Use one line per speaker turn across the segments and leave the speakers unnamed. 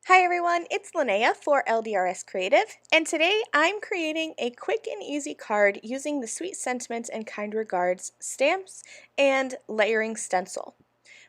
Hi everyone, it's Lynnea for LDRS Creative, and today I'm creating a quick and easy card using the Sweet Sentiments and Kind Regards stamps and layering stencil.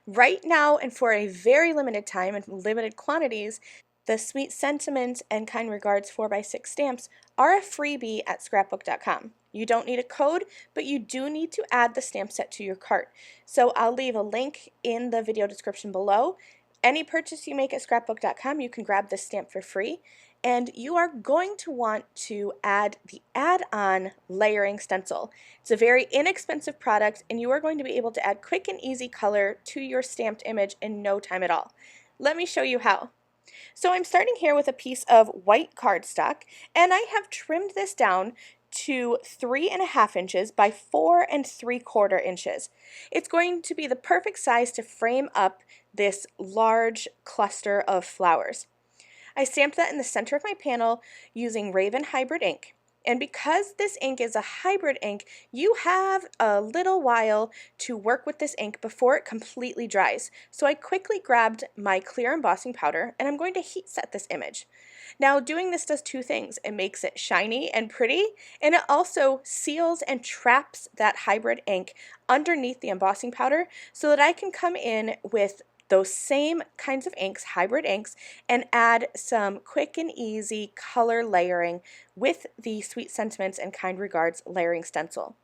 Right now and for a very limited time and limited quantities, the Sweet Sentiments and Kind Regards 4x6 stamps are a freebie at scrapbook.com. You don't need a code, but you do need to add the stamp set to your cart. So I'll leave a link in the video description below. Any purchase you make at scrapbook.com, you can grab this stamp for free. And you are going to want to add the add-on layering stencil. It's a very inexpensive product, and you are going to be able to add quick and easy color to your stamped image in no time at all. Let me show you how. So I'm starting here with a piece of white cardstock, and I have trimmed this down to 3.5 inches by 4 3/4 inches. It's going to be the perfect size to frame up this large cluster of flowers. I stamped that in the center of my panel using Raven Hybrid ink. And because this ink is a hybrid ink, you have a little while to work with this ink before it completely dries. So I quickly grabbed my clear embossing powder and I'm going to heat set this image. Now doing this does two things. It makes it shiny and pretty, and it also seals and traps that hybrid ink underneath the embossing powder so that I can come in with those same kinds of inks, hybrid inks, and add some quick and easy color layering with the Sweet Sentiments and Kind Regards layering stencil.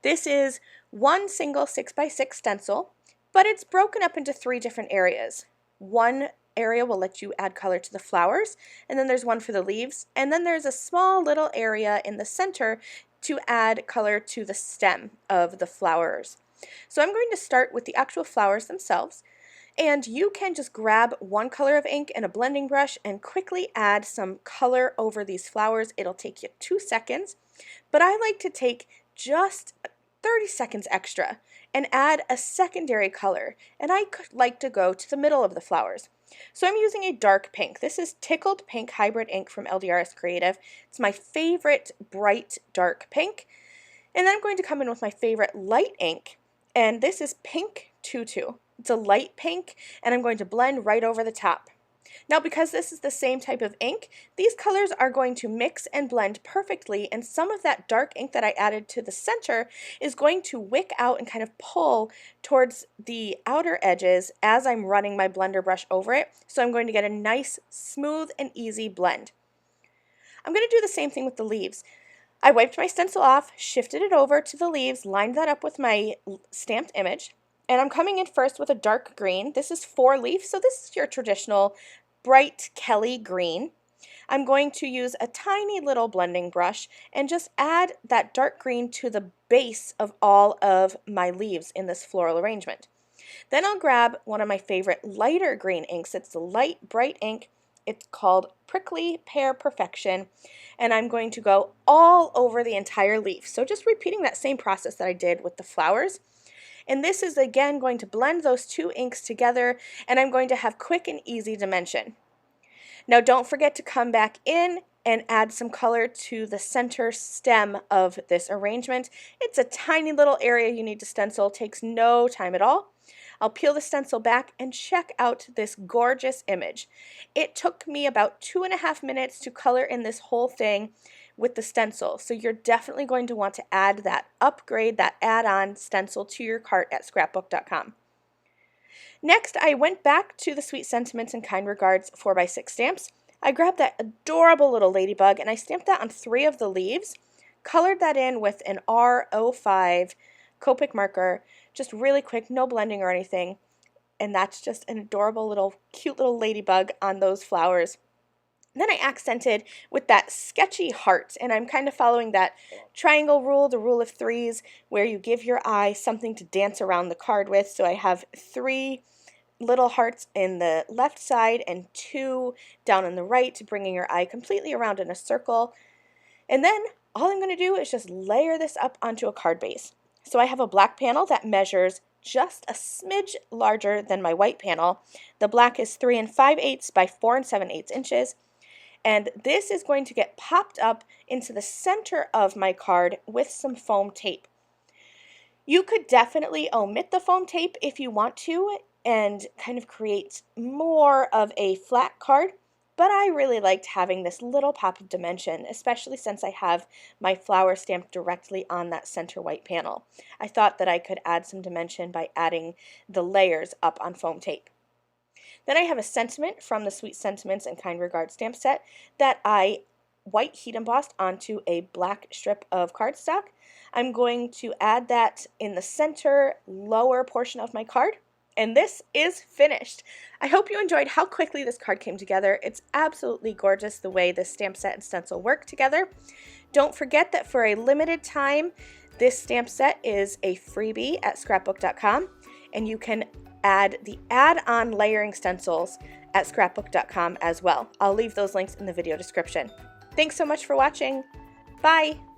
This is one single 6x6 stencil, but it's broken up into 3 different areas. One area will let you add color to the flowers, and then there's one for the leaves, and then there's a small little area in the center to add color to the stem of the flowers. So I'm going to start with the actual flowers themselves. And you can just grab one color of ink and a blending brush and quickly add some color over these flowers. It'll take you 2 seconds, but I like to take just 30 seconds extra and add a secondary color, and I like to go to the middle of the flowers. So I'm using a dark pink. This is Tickled Pink Hybrid ink from LDRS Creative. It's my favorite bright dark pink. And then I'm going to come in with my favorite light ink, and this is Pink Tutu. It's a light pink, and I'm going to blend right over the top. Now, because this is the same type of ink, these colors are going to mix and blend perfectly, and some of that dark ink that I added to the center is going to wick out and kind of pull towards the outer edges as I'm running my blender brush over it, so I'm going to get a nice, smooth, and easy blend. I'm going to do the same thing with the leaves. I wiped my stencil off, shifted it over to the leaves, lined that up with my stamped image, and I'm coming in first with a dark green. This is 4-leaf, so this is your traditional bright Kelly green. I'm going to use a tiny little blending brush and just add that dark green to the base of all of my leaves in this floral arrangement. Then I'll grab one of my favorite lighter green inks. It's the light bright ink. It's called Prickly Pear Perfection, and I'm going to go all over the entire leaf. So just repeating that same process that I did with the flowers. And this is again going to blend those 2 inks together, and I'm going to have quick and easy dimension. Now don't forget to come back in and add some color to the center stem of this arrangement. It's a tiny little area you need to stencil, it takes no time at all. I'll peel the stencil back and check out this gorgeous image. It took me about 2.5 minutes to color in this whole thing with the stencil, so you're definitely going to want to add that upgrade, that add-on stencil to your cart at scrapbook.com. Next, I went back to the Sweet Sentiments and Kind Regards 4x6 stamps. I grabbed that adorable little ladybug and I stamped that on 3 of the leaves, colored that in with an R05 Copic marker, just really quick, no blending or anything, and that's just an adorable little, cute little ladybug on those flowers. Then I accented with that sketchy heart, and I'm kind of following that triangle rule, the rule of 3s, where you give your eye something to dance around the card with. So I have 3 little hearts in the left side and 2 down on the right, bringing your eye completely around in a circle. And then all I'm going to do is just layer this up onto a card base. So I have a black panel that measures just a smidge larger than my white panel. The black is 3 5/8 by 4 7/8 inches. And this is going to get popped up into the center of my card with some foam tape. You could definitely omit the foam tape if you want to. and kind of create more of a flat card. But I really liked having this little pop of dimension, especially since I have my flower stamped directly on that center white panel. I thought that I could add some dimension by adding the layers up on foam tape. Then I have a sentiment from the Sweet Sentiments and Kind Regards stamp set that I white heat embossed onto a black strip of cardstock. I'm going to add that in the center lower portion of my card. And this is finished. I hope you enjoyed how quickly this card came together. It's absolutely gorgeous the way this stamp set and stencil work together. Don't forget that for a limited time, this stamp set is a freebie at scrapbook.com, and you can add the add-on layering stencils at scrapbook.com as well. I'll leave those links in the video description. Thanks so much for watching. Bye!